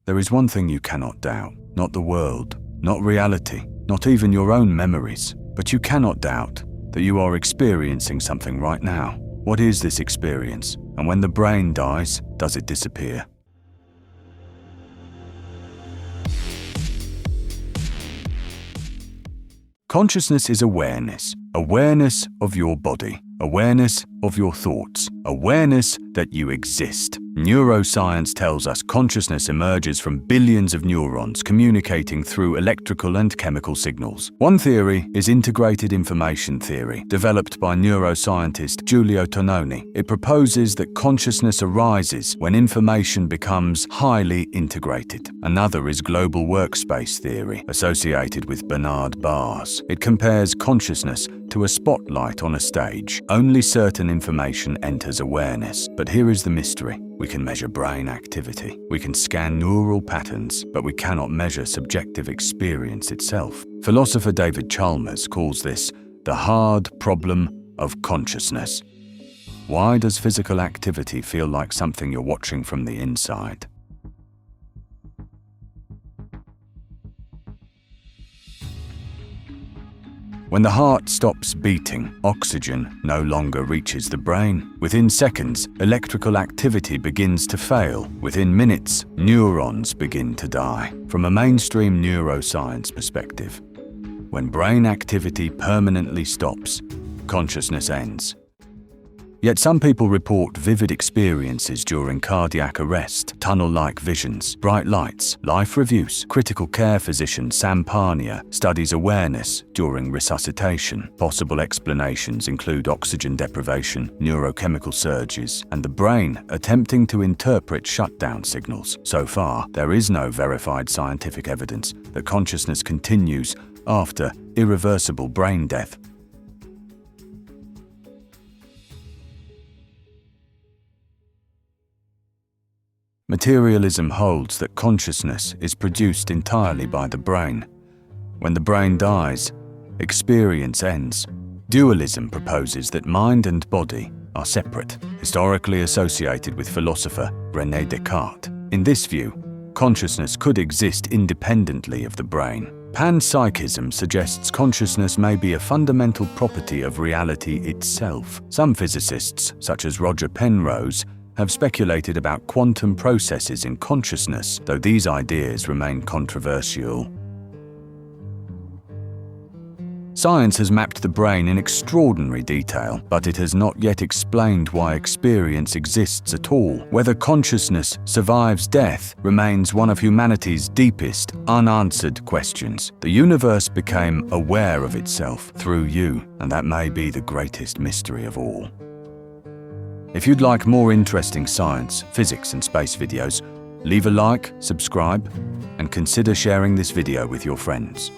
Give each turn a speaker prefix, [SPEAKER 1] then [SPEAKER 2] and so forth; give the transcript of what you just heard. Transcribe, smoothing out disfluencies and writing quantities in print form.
[SPEAKER 1] There is one thing you cannot doubt, not the world, not reality, not even your own memories, but you cannot doubt that you are experiencing something right now. What is this experience? And when the brain dies, does it disappear? Consciousness is awareness. Awareness of your body. Awareness of your thoughts. Awareness that you exist. Neuroscience tells us consciousness emerges from billions of neurons communicating through electrical and chemical signals. One theory is integrated information theory, developed by neuroscientist Giulio Tononi. It proposes that consciousness arises when information becomes highly integrated. Another is global workspace theory, associated with Bernard Baars. It compares consciousness to a spotlight on a stage. Only certain information enters awareness. But here is the mystery. We can measure brain activity. We can scan neural patterns, but we cannot measure subjective experience itself. Philosopher David Chalmers calls this the hard problem of consciousness. Why does physical activity feel like something you're watching from the inside? When the heart stops beating, oxygen no longer reaches the brain. Within seconds, electrical activity begins to fail. Within minutes, neurons begin to die. From a mainstream neuroscience perspective, when brain activity permanently stops, consciousness ends. Yet some people report vivid experiences during cardiac arrest, tunnel-like visions, bright lights, life reviews. Critical care physician Sam Parnia studies awareness during resuscitation. Possible explanations include oxygen deprivation, neurochemical surges, and the brain attempting to interpret shutdown signals. So far, there is no verified scientific evidence that consciousness continues after irreversible brain death. Materialism holds that consciousness is produced entirely by the brain. When the brain dies, experience ends. Dualism proposes that mind and body are separate, historically associated with philosopher René Descartes. In this view, consciousness could exist independently of the brain. Panpsychism suggests consciousness may be a fundamental property of reality itself. Some physicists, such as Roger Penrose, have speculated about quantum processes in consciousness, though these ideas remain controversial. Science has mapped the brain in extraordinary detail, but it has not yet explained why experience exists at all. Whether consciousness survives death remains one of humanity's deepest, unanswered questions. The universe became aware of itself through you, and that may be the greatest mystery of all. If you'd like more interesting science, physics, and space videos, leave a like, subscribe, and consider sharing this video with your friends.